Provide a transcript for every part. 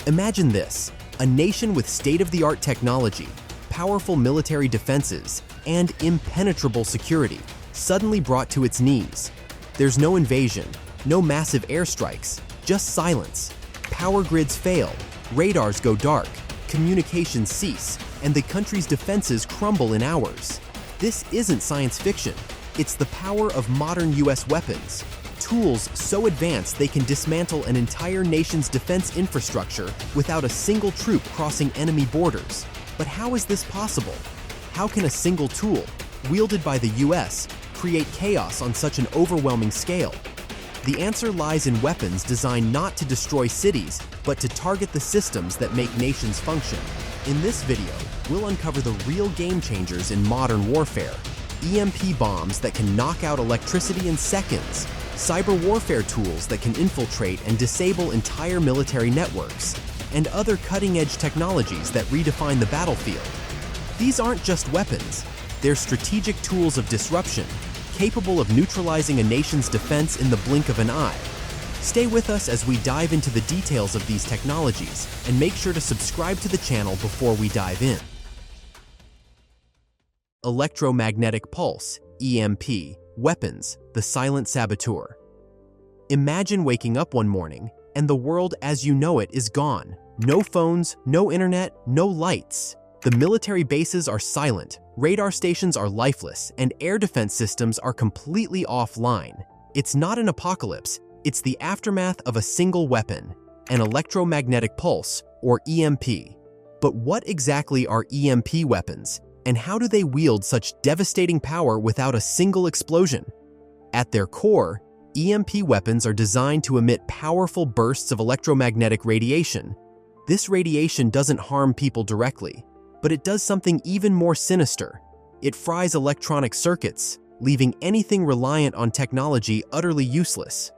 Imagine this: a nation with state-of-the-art technology, powerful military defenses, and impenetrable security, suddenly brought to its knees. There's no invasion, no massive airstrikes, just silence. Power grids fail, radars go dark, communications cease, and the country's defenses crumble in hours. This isn't science fiction. It's the power of modern US weapons. Tools so advanced they can dismantle an entire nation's defense infrastructure without a single troop crossing enemy borders. But how is this possible? How can a single tool, wielded by the US, create chaos on such an overwhelming scale? The answer lies in weapons designed not to destroy cities, but to target the systems that make nations function. In this video, we'll uncover the real game changers in modern warfare. EMP bombs that can knock out electricity in seconds, cyber warfare tools that can infiltrate and disable entire military networks, and other cutting-edge technologies that redefine the battlefield. These aren't just weapons, they're strategic tools of disruption, capable of neutralizing a nation's defense in the blink of an eye. Stay with us as we dive into the details of these technologies, and make sure to subscribe to the channel before we dive in. Electromagnetic pulse, EMP, weapons, the silent saboteur. Imagine waking up one morning, and the world as you know it is gone. No phones, no internet, no lights. The military bases are silent, radar stations are lifeless, and air defense systems are completely offline. It's not an apocalypse, it's the aftermath of a single weapon, an electromagnetic pulse, or EMP. But what exactly are EMP weapons, and how do they wield such devastating power without a single explosion? At their core, EMP weapons are designed to emit powerful bursts of electromagnetic radiation. This radiation doesn't harm people directly, but it does something even more sinister. It fries electronic circuits, leaving anything reliant on technology utterly useless.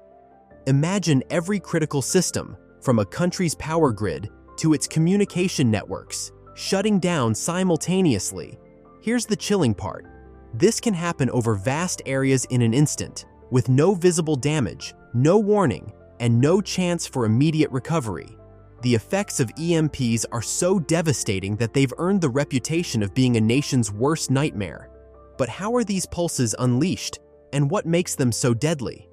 Imagine every critical system, from a country's power grid to its communication networks, shutting down simultaneously. Here's the chilling part. This can happen over vast areas in an instant, with no visible damage, no warning, and no chance for immediate recovery. The effects of EMPs are so devastating that they've earned the reputation of being a nation's worst nightmare. But how are these pulses unleashed, and what makes them so deadly?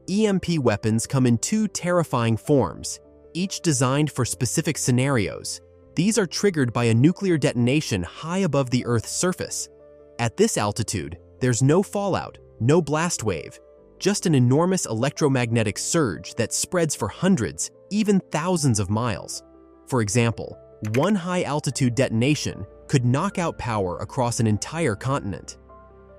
EMP weapons come in two terrifying forms, each designed for specific scenarios. These are triggered by a nuclear detonation high above the Earth's surface. At this altitude, there's no fallout, no blast wave, just an enormous electromagnetic surge that spreads for hundreds, even thousands of miles. For example, one high-altitude detonation could knock out power across an entire continent.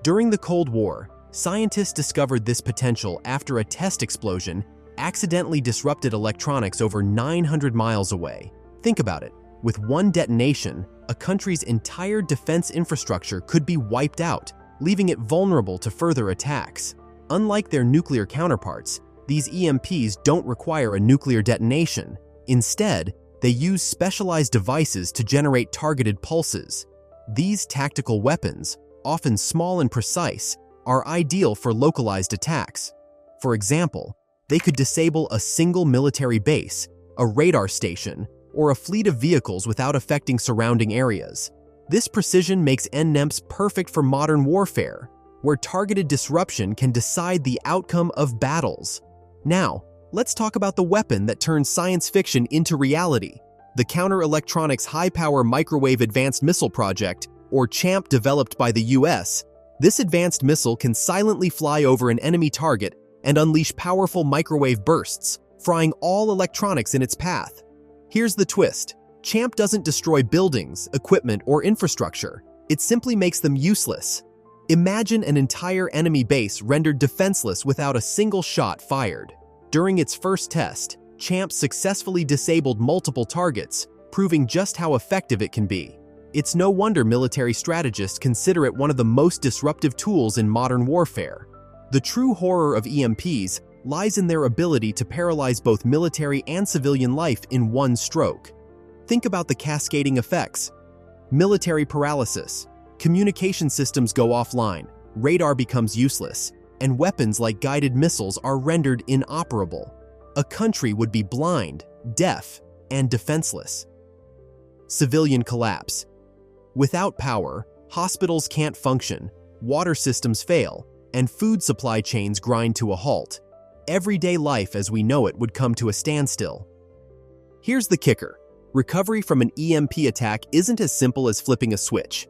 During the Cold War, scientists discovered this potential after a test explosion accidentally disrupted electronics over 900 miles away. Think about it. With one detonation, a country's entire defense infrastructure could be wiped out, leaving it vulnerable to further attacks. Unlike their nuclear counterparts, these EMPs don't require a nuclear detonation. Instead, they use specialized devices to generate targeted pulses. These tactical weapons, often small and precise, are ideal for localized attacks. For example, they could disable a single military base, a radar station, or a fleet of vehicles without affecting surrounding areas. This precision makes NNEMPs perfect for modern warfare, where targeted disruption can decide the outcome of battles. Now, let's talk about the weapon that turns science fiction into reality, the Counter-Electronics High-Power Microwave Advanced Missile Project, or CHAMP, developed by the US. This advanced missile can silently fly over an enemy target and unleash powerful microwave bursts, frying all electronics in its path. Here's the twist. CHAMP doesn't destroy buildings, equipment, or infrastructure. It simply makes them useless. Imagine an entire enemy base rendered defenseless without a single shot fired. During its first test, CHAMP successfully disabled multiple targets, proving just how effective it can be. It's no wonder military strategists consider it one of the most disruptive tools in modern warfare. The true horror of EMPs lies in their ability to paralyze both military and civilian life in one stroke. Think about the cascading effects. Military paralysis. Communication systems go offline, radar becomes useless, and weapons like guided missiles are rendered inoperable. A country would be blind, deaf, and defenseless. Civilian collapse. Without power, hospitals can't function, water systems fail, and food supply chains grind to a halt. Everyday life as we know it would come to a standstill. Here's the kicker. Recovery from an EMP attack isn't as simple as flipping a switch.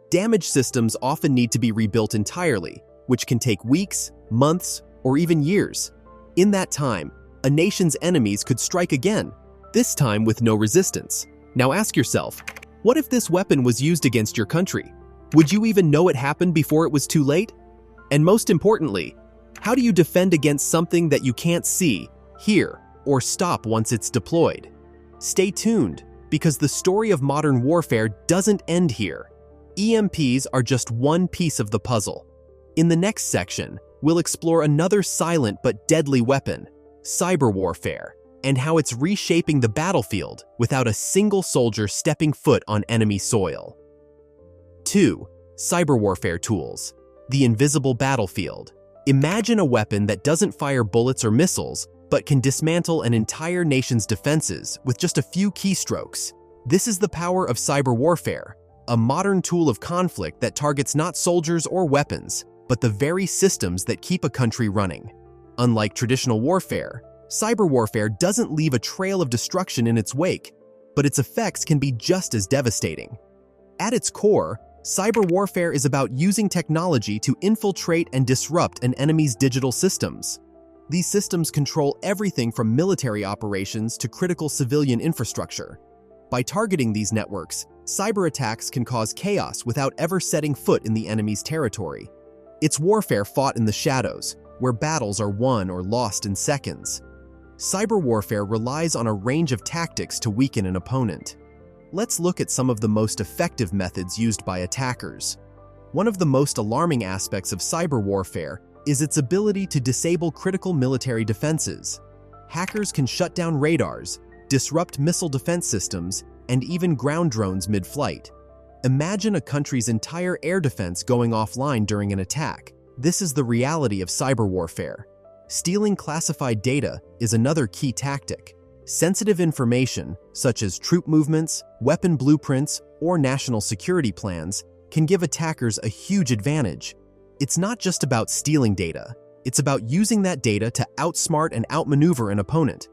Damaged systems often need to be rebuilt entirely, which can take weeks, months, or even years. In that time, a nation's enemies could strike again, this time with no resistance. Now ask yourself, what if this weapon was used against your country? Would you even know it happened before it was too late? And most importantly, how do you defend against something that you can't see, hear, or stop once it's deployed? Stay tuned, because the story of modern warfare doesn't end here. EMPs are just one piece of the puzzle. In the next section, we'll explore another silent but deadly weapon, cyber warfare, and how it's reshaping the battlefield without a single soldier stepping foot on enemy soil. 2. Cyber warfare tools. The invisible battlefield. Imagine a weapon that doesn't fire bullets or missiles, but can dismantle an entire nation's defenses with just a few keystrokes. This is the power of cyber warfare, a modern tool of conflict that targets not soldiers or weapons, but the very systems that keep a country running. Unlike traditional warfare, cyber warfare doesn't leave a trail of destruction in its wake, but its effects can be just as devastating. At its core, cyber warfare is about using technology to infiltrate and disrupt an enemy's digital systems. These systems control everything from military operations to critical civilian infrastructure. By targeting these networks, cyber attacks can cause chaos without ever setting foot in the enemy's territory. It's warfare fought in the shadows, where battles are won or lost in seconds. Cyber warfare relies on a range of tactics to weaken an opponent. Let's look at some of the most effective methods used by attackers. One of the most alarming aspects of cyber warfare is its ability to disable critical military defenses. Hackers can shut down radars, disrupt missile defense systems, and even ground drones mid-flight. Imagine a country's entire air defense going offline during an attack. This is the reality of cyber warfare. Stealing classified data is another key tactic. Sensitive information, such as troop movements, weapon blueprints, or national security plans, can give attackers a huge advantage. It's not just about stealing data, it's about using that data to outsmart and outmaneuver an opponent.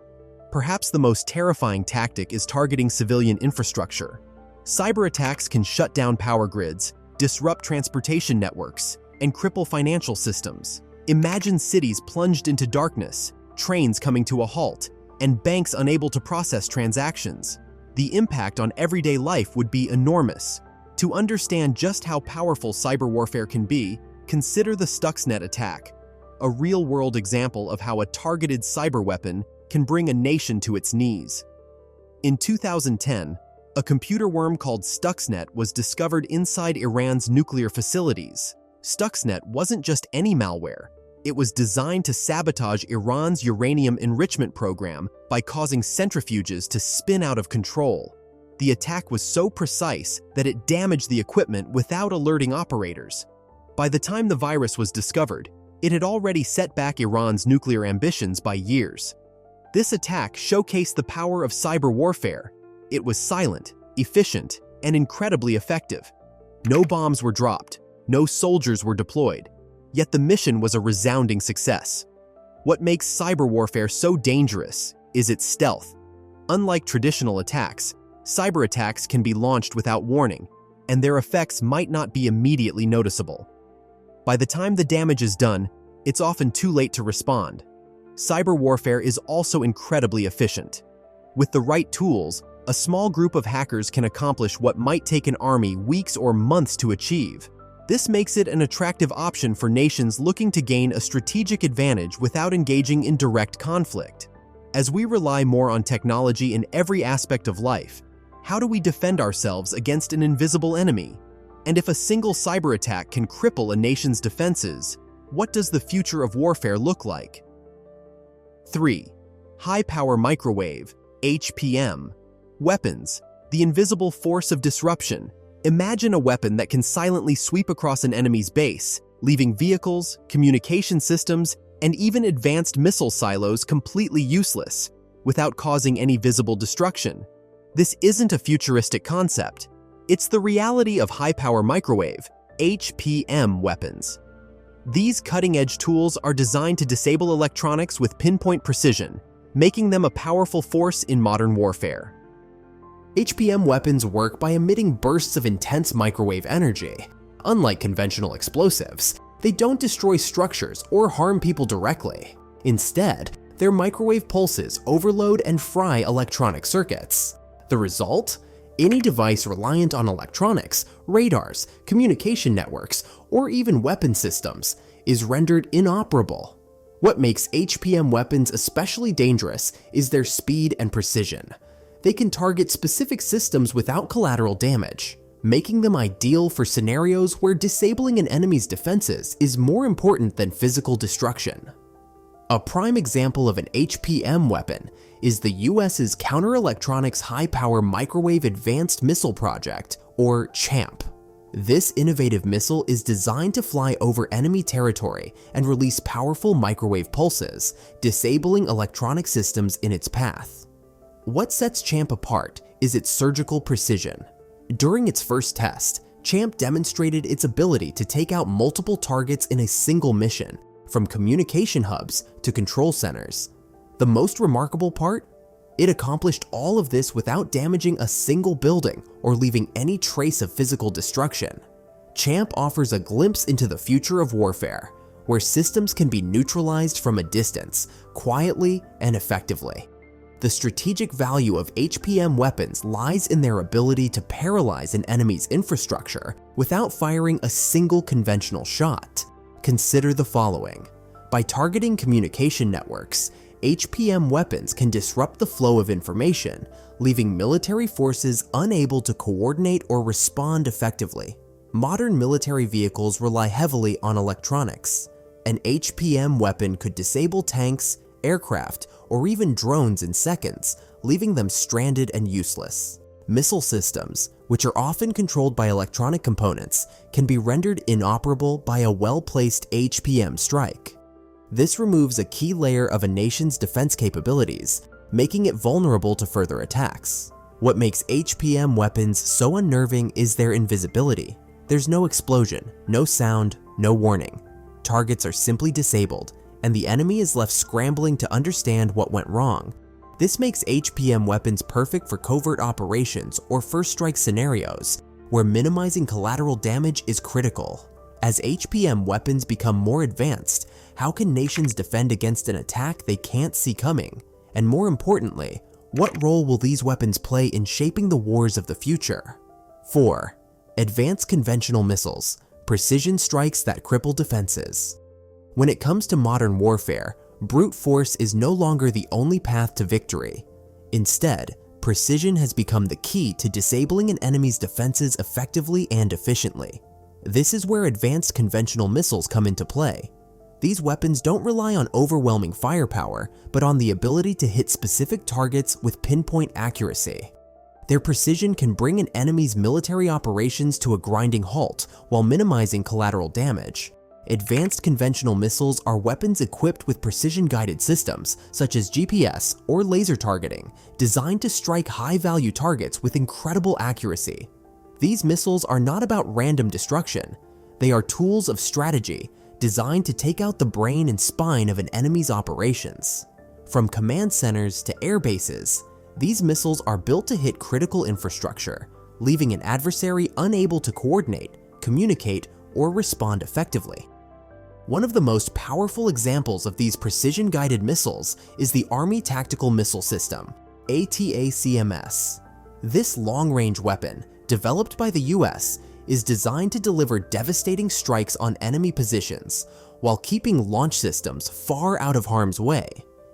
Perhaps the most terrifying tactic is targeting civilian infrastructure. Cyber attacks can shut down power grids, disrupt transportation networks, and cripple financial systems. Imagine cities plunged into darkness, trains coming to a halt, and banks unable to process transactions. The impact on everyday life would be enormous. To understand just how powerful cyber warfare can be, consider the Stuxnet attack, a real-world example of how a targeted cyber weapon can bring a nation to its knees. In 2010, a computer worm called Stuxnet was discovered inside Iran's nuclear facilities. Stuxnet wasn't just any malware. It was designed to sabotage Iran's uranium enrichment program by causing centrifuges to spin out of control. The attack was so precise that it damaged the equipment without alerting operators. By the time the virus was discovered, it had already set back Iran's nuclear ambitions by years. This attack showcased the power of cyber warfare. It was silent, efficient, and incredibly effective. No bombs were dropped, no soldiers were deployed, yet the mission was a resounding success. What makes cyber warfare so dangerous is its stealth. Unlike traditional attacks, cyber attacks can be launched without warning, and their effects might not be immediately noticeable. By the time the damage is done, it's often too late to respond. Cyber warfare is also incredibly efficient. With the right tools, a small group of hackers can accomplish what might take an army weeks or months to achieve. This makes it an attractive option for nations looking to gain a strategic advantage without engaging in direct conflict. As we rely more on technology in every aspect of life, how do we defend ourselves against an invisible enemy? And if a single cyber attack can cripple a nation's defenses, what does the future of warfare look like? 3. High-power microwave, HPM. Weapons, the invisible force of disruption. Imagine a weapon that can silently sweep across an enemy's base, leaving vehicles, communication systems, and even advanced missile silos completely useless. without causing any visible destruction. This isn't a futuristic concept. It's the reality of high-power microwave, HPM weapons. These cutting-edge tools are designed to disable electronics with pinpoint precision, making them a powerful force in modern warfare. HPM weapons work by emitting bursts of intense microwave energy. Unlike conventional explosives, they don't destroy structures or harm people directly. Instead, their microwave pulses overload and fry electronic circuits. The result? Any device reliant on electronics, radars, communication networks, or even weapon systems is rendered inoperable. What makes HPM weapons especially dangerous is their speed and precision. They can target specific systems without collateral damage, making them ideal for scenarios where disabling an enemy's defenses is more important than physical destruction. A prime example of an HPM weapon is the US's Counter-Electronics High-Power Microwave Advanced Missile Project, or CHAMP. This innovative missile is designed to fly over enemy territory and release powerful microwave pulses, disabling electronic systems in its path. What sets CHAMP apart is its surgical precision. During its first test, CHAMP demonstrated its ability to take out multiple targets in a single mission, from communication hubs to control centers. The most remarkable part? It accomplished all of this without damaging a single building or leaving any trace of physical destruction. CHAMP offers a glimpse into the future of warfare, where systems can be neutralized from a distance, quietly and effectively. The strategic value of HPM weapons lies in their ability to paralyze an enemy's infrastructure without firing a single conventional shot. Consider the following. By targeting communication networks, HPM weapons can disrupt the flow of information, leaving military forces unable to coordinate or respond effectively. Modern military vehicles rely heavily on electronics. An HPM weapon could disable tanks, aircraft, or even drones in seconds, leaving them stranded and useless. Missile systems, which are often controlled by electronic components, can be rendered inoperable by a well-placed HPM strike. This removes a key layer of a nation's defense capabilities, making it vulnerable to further attacks. What makes HPM weapons so unnerving is their invisibility. There's no explosion, no sound, no warning. Targets are simply disabled, and the enemy is left scrambling to understand what went wrong. This makes HPM weapons perfect for covert operations or first strike scenarios, where minimizing collateral damage is critical. As HPM weapons become more advanced, how can nations defend against an attack they can't see coming? And more importantly, what role will these weapons play in shaping the wars of the future? 4. Advanced conventional missiles, precision strikes that cripple defenses. When it comes to modern warfare, brute force is no longer the only path to victory. Instead, precision has become the key to disabling an enemy's defenses effectively and efficiently. This is where advanced conventional missiles come into play. These weapons don't rely on overwhelming firepower, but on the ability to hit specific targets with pinpoint accuracy. Their precision can bring an enemy's military operations to a grinding halt while minimizing collateral damage. Advanced conventional missiles are weapons equipped with precision-guided systems, such as GPS or laser targeting, designed to strike high-value targets with incredible accuracy. These missiles are not about random destruction. They are tools of strategy, designed to take out the brain and spine of an enemy's operations. From command centers to air bases, these missiles are built to hit critical infrastructure, leaving an adversary unable to coordinate, communicate, or respond effectively. One of the most powerful examples of these precision-guided missiles is the Army Tactical Missile System, ATACMS. This long-range weapon, developed by the US, is designed to deliver devastating strikes on enemy positions while keeping launch systems far out of harm's way.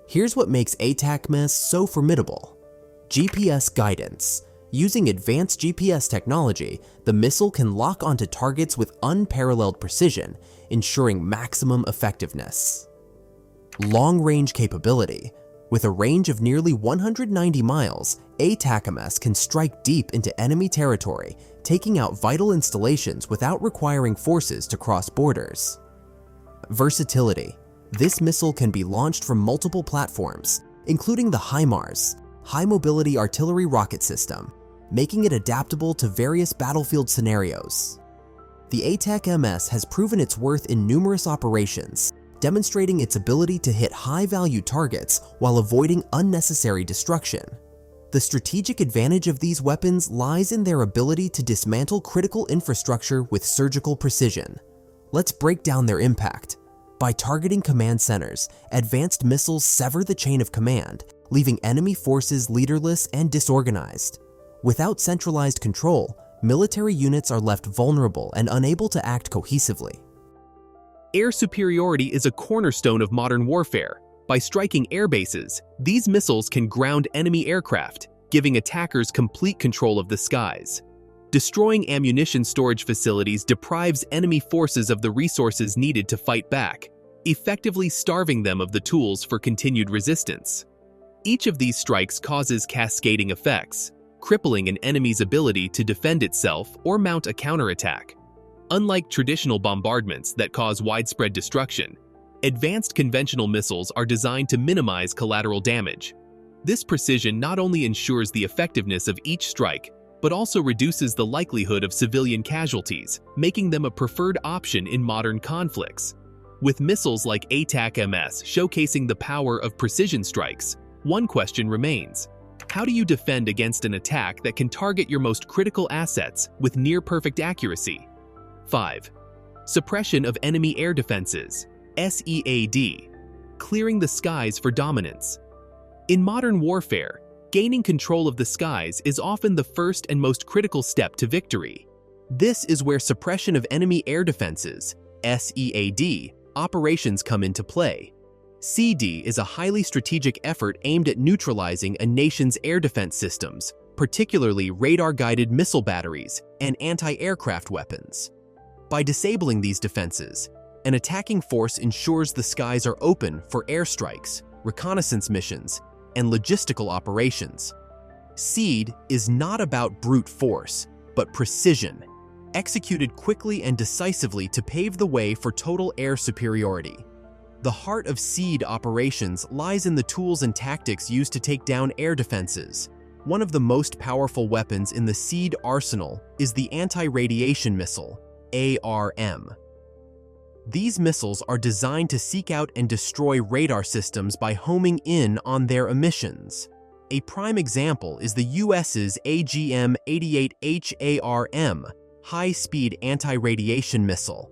Here's what makes ATACMS so formidable. GPS guidance. Using advanced GPS technology, the missile can lock onto targets with unparalleled precision, ensuring maximum effectiveness. Long-range capability. With a range of nearly 190 miles, ATACMS can strike deep into enemy territory, taking out vital installations without requiring forces to cross borders. Versatility. This missile can be launched from multiple platforms, including the HIMARS, High Mobility Artillery Rocket System, making it adaptable to various battlefield scenarios. The ATAC-MS has proven its worth in numerous operations, demonstrating its ability to hit high-value targets while avoiding unnecessary destruction. The strategic advantage of these weapons lies in their ability to dismantle critical infrastructure with surgical precision. Let's break down their impact. By targeting command centers, advanced missiles sever the chain of command, leaving enemy forces leaderless and disorganized. Without centralized control, military units are left vulnerable and unable to act cohesively. Air superiority is a cornerstone of modern warfare. By striking air bases, these missiles can ground enemy aircraft, giving attackers complete control of the skies. Destroying ammunition storage facilities deprives enemy forces of the resources needed to fight back, effectively starving them of the tools for continued resistance. Each of these strikes causes cascading effects, crippling an enemy's ability to defend itself or mount a counterattack. Unlike traditional bombardments that cause widespread destruction, advanced conventional missiles are designed to minimize collateral damage. This precision not only ensures the effectiveness of each strike, but also reduces the likelihood of civilian casualties, making them a preferred option in modern conflicts. With missiles like ATAC-MS showcasing the power of precision strikes, one question remains: how do you defend against an attack that can target your most critical assets with near-perfect accuracy? 5. Suppression of enemy air defenses, SEAD, clearing the skies for dominance. In modern warfare, gaining control of the skies is often the first and most critical step to victory. This is where suppression of enemy air defenses, SEAD, operations come into play. CD is a highly strategic effort aimed at neutralizing a nation's air defense systems, particularly radar-guided missile batteries and anti-aircraft weapons. By disabling these defenses, an attacking force ensures the skies are open for airstrikes, reconnaissance missions, and logistical operations. SEAD is not about brute force, but precision, executed quickly and decisively to pave the way for total air superiority. The heart of SEAD operations lies in the tools and tactics used to take down air defenses. One of the most powerful weapons in the SEAD arsenal is the anti-radiation missile, ARM. These missiles are designed to seek out and destroy radar systems by homing in on their emissions. A prime example is the US's AGM-88H ARM, high-speed anti-radiation missile.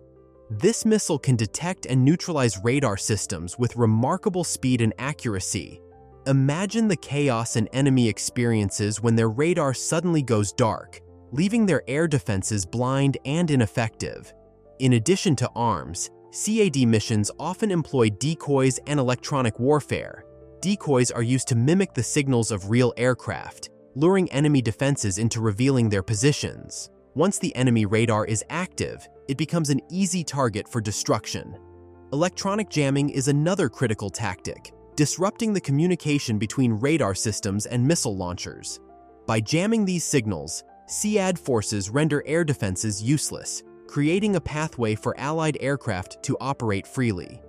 This missile can detect and neutralize radar systems with remarkable speed and accuracy. Imagine the chaos an enemy experiences when their radar suddenly goes dark, leaving their air defenses blind and ineffective. In addition to arms, CAD missions often employ decoys and electronic warfare. Decoys are used to mimic the signals of real aircraft, luring enemy defenses into revealing their positions. Once the enemy radar is active, it becomes an easy target for destruction. Electronic jamming is another critical tactic, disrupting the communication between radar systems and missile launchers. By jamming these signals, CAD forces render air defenses useless, creating a pathway for Allied aircraft to operate freely.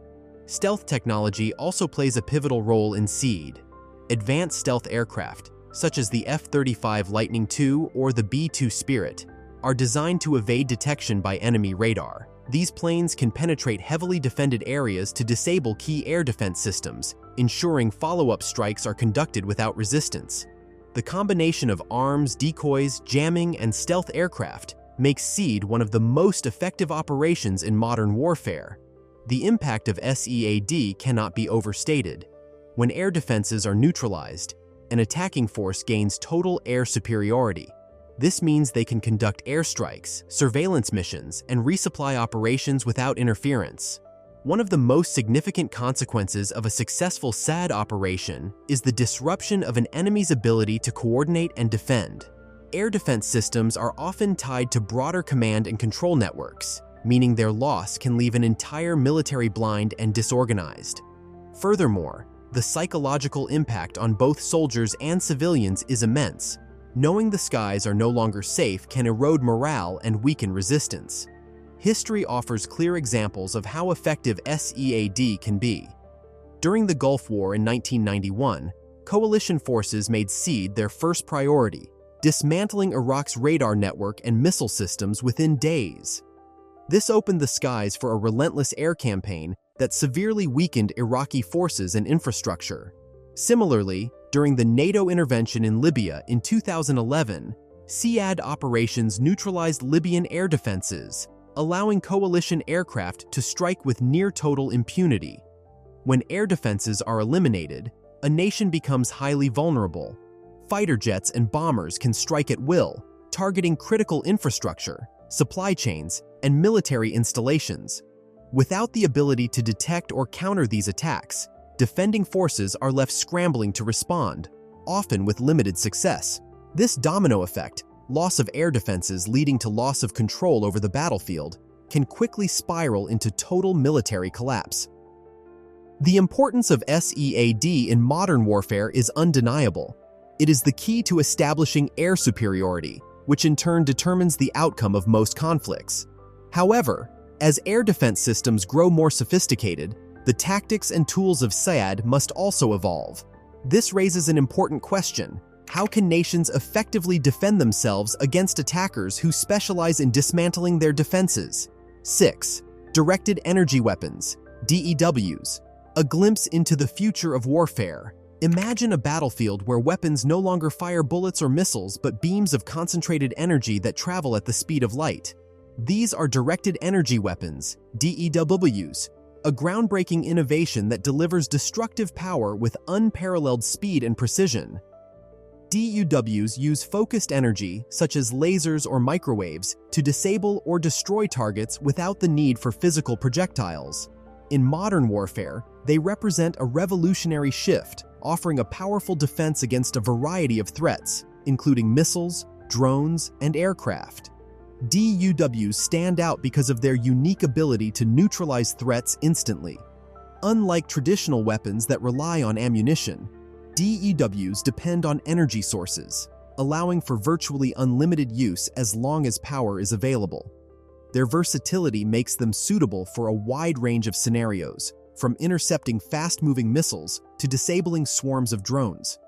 Stealth technology also plays a pivotal role in SEAD. Advanced stealth aircraft, such as the F-35 Lightning II or the B-2 Spirit, are designed to evade detection by enemy radar. These planes can penetrate heavily defended areas to disable key air defense systems, ensuring follow-up strikes are conducted without resistance. The combination of arms, decoys, jamming, and stealth aircraft makes SEAD one of the most effective operations in modern warfare. The impact of SEAD cannot be overstated. When air defenses are neutralized, an attacking force gains total air superiority. This means they can conduct airstrikes, surveillance missions, and resupply operations without interference. One of the most significant consequences of a successful SAD operation is the disruption of an enemy's ability to coordinate and defend. Air defense systems are often tied to broader command and control networks, meaning their loss can leave an entire military blind and disorganized. Furthermore, the psychological impact on both soldiers and civilians is immense. Knowing the skies are no longer safe can erode morale and weaken resistance. History offers clear examples of how effective SEAD can be. During the Gulf War in 1991, coalition forces made SEAD their first priority, dismantling Iraq's radar network and missile systems within days. This opened the skies for a relentless air campaign that severely weakened Iraqi forces and infrastructure. Similarly, during the NATO intervention in Libya in 2011, SEAD operations neutralized Libyan air defenses, allowing coalition aircraft to strike with near-total impunity. When air defenses are eliminated, a nation becomes highly vulnerable. Fighter jets and bombers can strike at will, targeting critical infrastructure, supply chains, and military installations. Without the ability to detect or counter these attacks, defending forces are left scrambling to respond, often with limited success. This domino effect, loss of air defenses leading to loss of control over the battlefield, can quickly spiral into total military collapse. The importance of SEAD in modern warfare is undeniable. It is the key to establishing air superiority, which in turn determines the outcome of most conflicts. However, as air defense systems grow more sophisticated, the tactics and tools of SEAD must also evolve. This raises an important question: how can nations effectively defend themselves against attackers who specialize in dismantling their defenses? 6. Directed energy weapons, DEWs. A glimpse into the future of warfare. Imagine a battlefield where weapons no longer fire bullets or missiles but beams of concentrated energy that travel at the speed of light. These are directed energy weapons, DEWs, a groundbreaking innovation that delivers destructive power with unparalleled speed and precision. DEWs use focused energy, such as lasers or microwaves, to disable or destroy targets without the need for physical projectiles. In modern warfare, they represent a revolutionary shift, offering a powerful defense against a variety of threats, including missiles, drones, and aircraft. DEWs stand out because of their unique ability to neutralize threats instantly. Unlike traditional weapons that rely on ammunition, DEWs depend on energy sources, allowing for virtually unlimited use as long as power is available. Their versatility makes them suitable for a wide range of scenarios, from intercepting fast-moving missiles to disabling swarms of drones.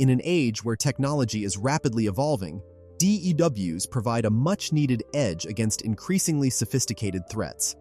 In an age where technology is rapidly evolving, DEWs provide a much-needed edge against increasingly sophisticated threats.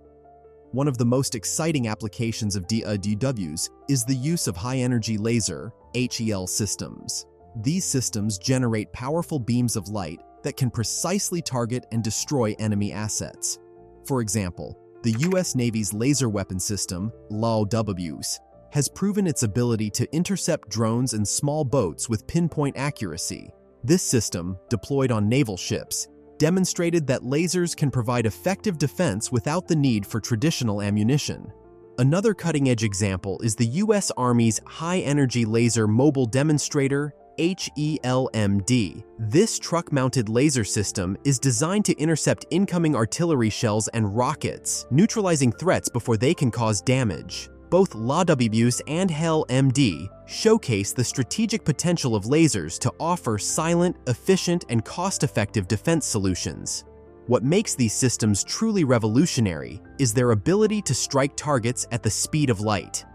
One of the most exciting applications of DEWs is the use of high-energy laser, HEL systems. These systems generate powerful beams of light that can precisely target and destroy enemy assets. For example, the U.S. Navy's laser weapon system, LAWs, has proven its ability to intercept drones and small boats with pinpoint accuracy. This system, deployed on naval ships, demonstrated that lasers can provide effective defense without the need for traditional ammunition. Another cutting-edge example is the U.S. Army's High-Energy Laser Mobile Demonstrator, HELMD. This truck-mounted laser system is designed to intercept incoming artillery shells and rockets, neutralizing threats before they can cause damage. Both LAWs and HELMD showcase the strategic potential of lasers to offer silent, efficient, and cost-effective defense solutions. What makes these systems truly revolutionary is their ability to strike targets at the speed of light.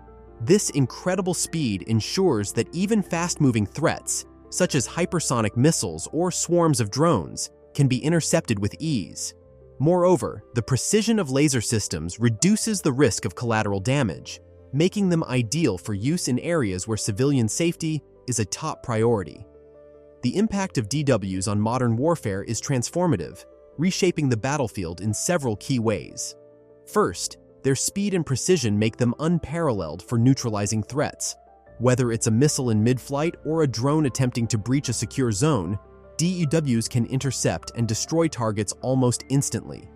This incredible speed ensures that even fast-moving threats, such as hypersonic missiles or swarms of drones, can be intercepted with ease. Moreover, the precision of laser systems reduces the risk of collateral damage, making them ideal for use in areas where civilian safety is a top priority. The impact of DEWs on modern warfare is transformative, reshaping the battlefield in several key ways. First, their speed and precision make them unparalleled for neutralizing threats. Whether it's a missile in mid-flight or a drone attempting to breach a secure zone, DEWs can intercept and destroy targets almost instantly.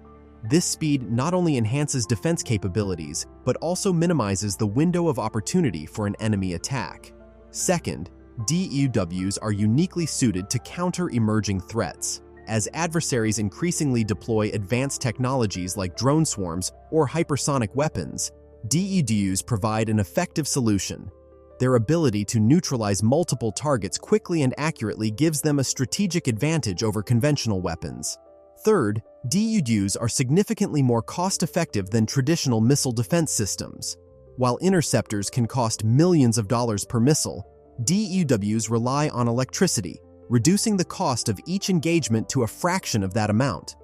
This speed not only enhances defense capabilities, but also minimizes the window of opportunity for an enemy attack. Second, DEWs are uniquely suited to counter emerging threats. As adversaries increasingly deploy advanced technologies like drone swarms or hypersonic weapons, DEWs provide an effective solution. Their ability to neutralize multiple targets quickly and accurately gives them a strategic advantage over conventional weapons. Third, DEWs are significantly more cost-effective than traditional missile defense systems. While interceptors can cost millions of dollars per missile, DEWs rely on electricity, reducing the cost of each engagement to a fraction of that amount.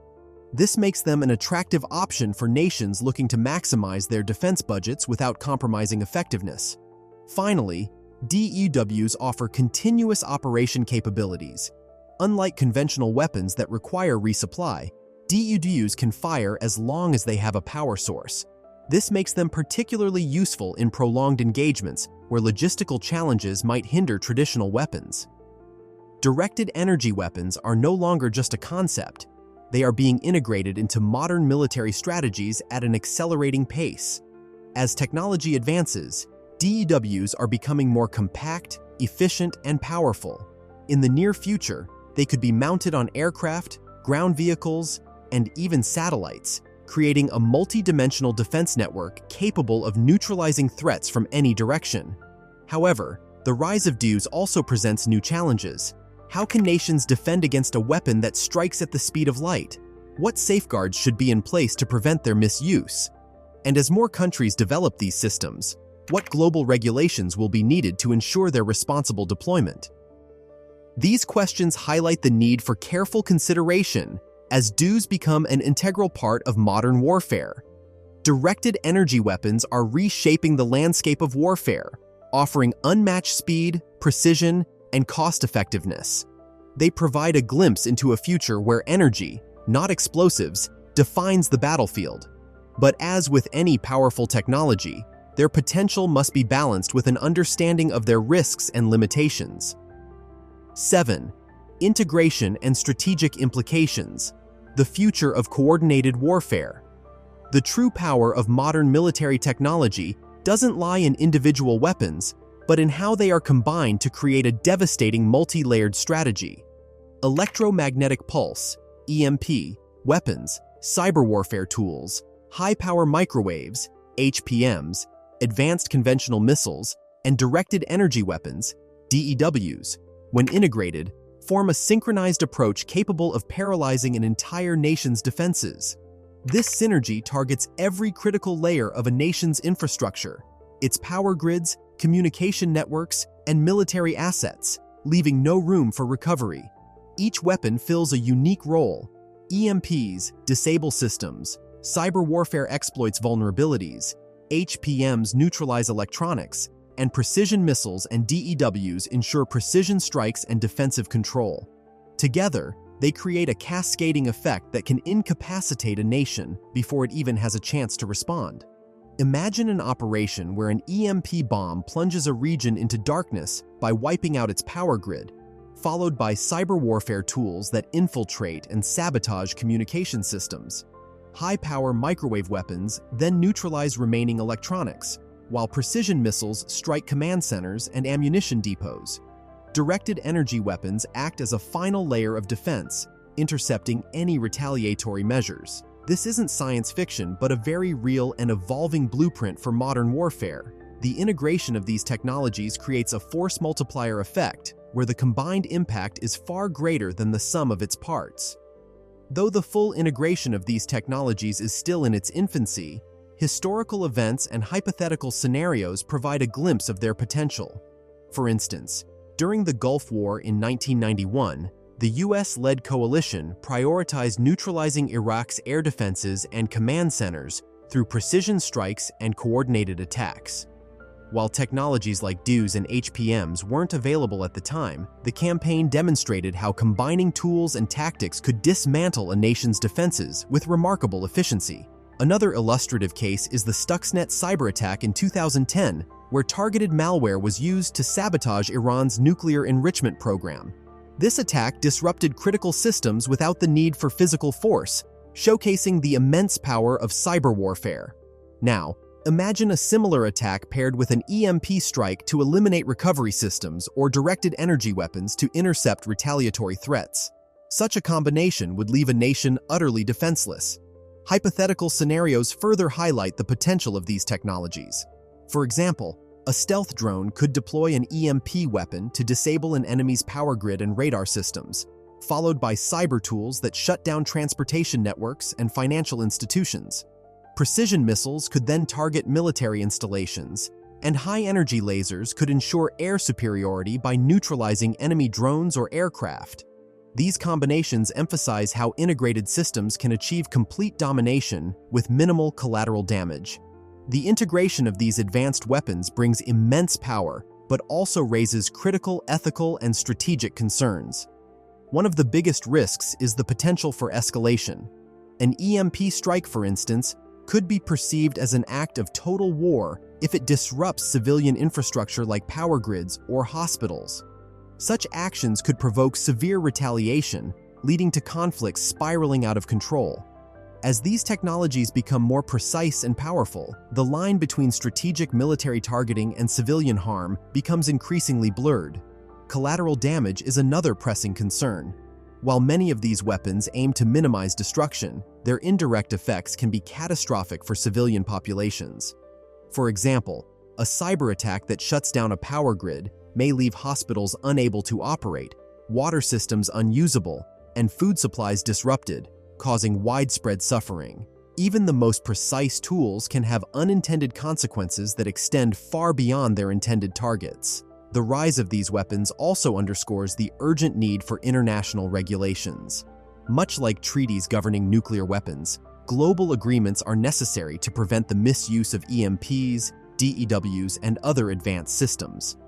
This makes them an attractive option for nations looking to maximize their defense budgets without compromising effectiveness. Finally, DEWs offer continuous operation capabilities. Unlike conventional weapons that require resupply, DEWs can fire as long as they have a power source. This makes them particularly useful in prolonged engagements where logistical challenges might hinder traditional weapons. Directed energy weapons are no longer just a concept. They are being integrated into modern military strategies at an accelerating pace. As technology advances, DEWs are becoming more compact, efficient, and powerful. In the near future, they could be mounted on aircraft, ground vehicles, and even satellites, creating a multi-dimensional defense network capable of neutralizing threats from any direction. However, the rise of DEWs also presents new challenges. How can nations defend against a weapon that strikes at the speed of light? What safeguards should be in place to prevent their misuse? And as more countries develop these systems, what global regulations will be needed to ensure their responsible deployment? These questions highlight the need for careful consideration as DEWs become an integral part of modern warfare. Directed energy weapons are reshaping the landscape of warfare, offering unmatched speed, precision, and cost-effectiveness. They provide a glimpse into a future where energy, not explosives, defines the battlefield. But as with any powerful technology, their potential must be balanced with an understanding of their risks and limitations. 7. Integration and strategic implications. The future of coordinated warfare. The true power of modern military technology doesn't lie in individual weapons, but in how they are combined to create a devastating multi-layered strategy. Electromagnetic pulse, EMP, weapons, cyber warfare tools, high-power microwaves, HPMs, advanced conventional missiles, and directed energy weapons, DEWs, when integrated, form a synchronized approach capable of paralyzing an entire nation's defenses. This synergy targets every critical layer of a nation's infrastructure, its power grids, communication networks, and military assets, leaving no room for recovery. Each weapon fills a unique role. EMPs disable systems, cyber warfare exploits vulnerabilities, HPMs neutralize electronics, and precision missiles and DEWs ensure precision strikes and defensive control. Together, they create a cascading effect that can incapacitate a nation before it even has a chance to respond. Imagine an operation where an EMP bomb plunges a region into darkness by wiping out its power grid, followed by cyber warfare tools that infiltrate and sabotage communication systems. High-power microwave weapons then neutralize remaining electronics, while precision missiles strike command centers and ammunition depots. Directed energy weapons act as a final layer of defense, intercepting any retaliatory measures. This isn't science fiction, but a very real and evolving blueprint for modern warfare. The integration of these technologies creates a force multiplier effect, where the combined impact is far greater than the sum of its parts. Though the full integration of these technologies is still in its infancy, historical events and hypothetical scenarios provide a glimpse of their potential. For instance, during the Gulf War in 1991, the US-led coalition prioritized neutralizing Iraq's air defenses and command centers through precision strikes and coordinated attacks. While technologies like DEWs and HPMs weren't available at the time, the campaign demonstrated how combining tools and tactics could dismantle a nation's defenses with remarkable efficiency. Another illustrative case is the Stuxnet cyber attack in 2010, where targeted malware was used to sabotage Iran's nuclear enrichment program. This attack disrupted critical systems without the need for physical force, showcasing the immense power of cyber warfare. Now, imagine a similar attack paired with an EMP strike to eliminate recovery systems or directed energy weapons to intercept retaliatory threats. Such a combination would leave a nation utterly defenseless. Hypothetical scenarios further highlight the potential of these technologies. For example, a stealth drone could deploy an EMP weapon to disable an enemy's power grid and radar systems, followed by cyber tools that shut down transportation networks and financial institutions. Precision missiles could then target military installations, and high-energy lasers could ensure air superiority by neutralizing enemy drones or aircraft. These combinations emphasize how integrated systems can achieve complete domination with minimal collateral damage. The integration of these advanced weapons brings immense power, but also raises critical ethical and strategic concerns. One of the biggest risks is the potential for escalation. An EMP strike, for instance, could be perceived as an act of total war if it disrupts civilian infrastructure like power grids or hospitals. Such actions could provoke severe retaliation, leading to conflicts spiraling out of control. As these technologies become more precise and powerful, the line between strategic military targeting and civilian harm becomes increasingly blurred. Collateral damage is another pressing concern. While many of these weapons aim to minimize destruction, their indirect effects can be catastrophic for civilian populations. For example, a cyber attack that shuts down a power grid may leave hospitals unable to operate, water systems unusable, and food supplies disrupted, causing widespread suffering. Even the most precise tools can have unintended consequences that extend far beyond their intended targets. The rise of these weapons also underscores the urgent need for international regulations. Much like treaties governing nuclear weapons, global agreements are necessary to prevent the misuse of EMPs, DEWs, and other advanced systems.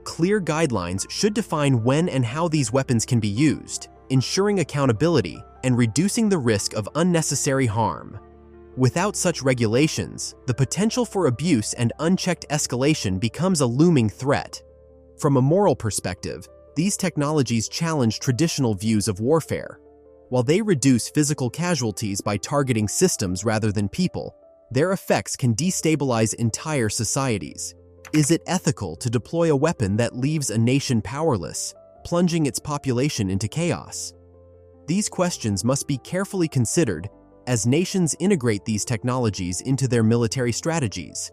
Clear guidelines should define when and how these weapons can be used, ensuring accountability and reducing the risk of unnecessary harm. Without such regulations, the potential for abuse and unchecked escalation becomes a looming threat. From a moral perspective, these technologies challenge traditional views of warfare. While they reduce physical casualties by targeting systems rather than people, their effects can destabilize entire societies. Is it ethical to deploy a weapon that leaves a nation powerless, plunging its population into chaos? These questions must be carefully considered as nations integrate these technologies into their military strategies.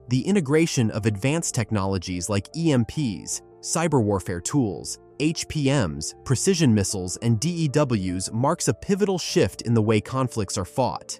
The integration of advanced technologies like EMPs, cyber warfare tools, HPMs, precision missiles, and DEWs marks a pivotal shift in the way conflicts are fought.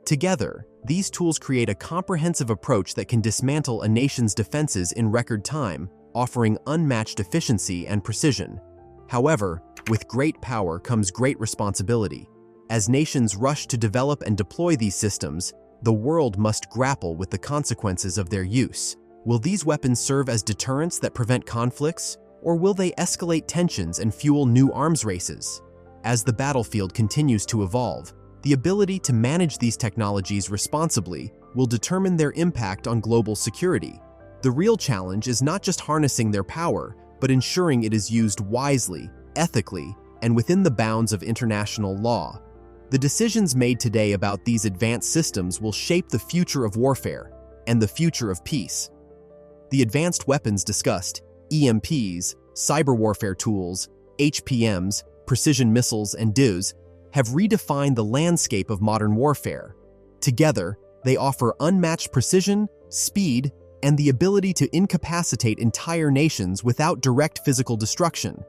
Together, these tools create a comprehensive approach that can dismantle a nation's defenses in record time, offering unmatched efficiency and precision. However, with great power comes great responsibility. As nations rush to develop and deploy these systems, the world must grapple with the consequences of their use. Will these weapons serve as deterrents that prevent conflicts, or will they escalate tensions and fuel new arms races? As the battlefield continues to evolve, the ability to manage these technologies responsibly will determine their impact on global security. The real challenge is not just harnessing their power, but ensuring it is used wisely, ethically, and within the bounds of international law. The decisions made today about these advanced systems will shape the future of warfare and the future of peace. The advanced weapons discussed, EMPs, cyber warfare tools, HPMs, precision missiles, and DEWs, have redefined the landscape of modern warfare. Together, they offer unmatched precision, speed, and the ability to incapacitate entire nations without direct physical destruction.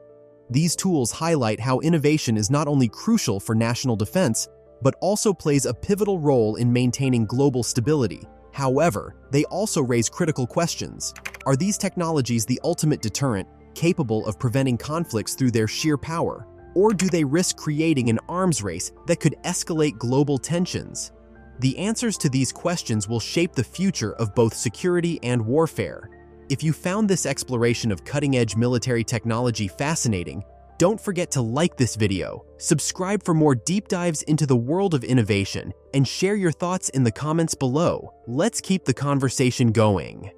These tools highlight how innovation is not only crucial for national defense, but also plays a pivotal role in maintaining global stability. However, they also raise critical questions. Are these technologies the ultimate deterrent, capable of preventing conflicts through their sheer power? Or do they risk creating an arms race that could escalate global tensions? The answers to these questions will shape the future of both security and warfare. If you found this exploration of cutting-edge military technology fascinating, don't forget to like this video, subscribe for more deep dives into the world of innovation, and share your thoughts in the comments below. Let's keep the conversation going.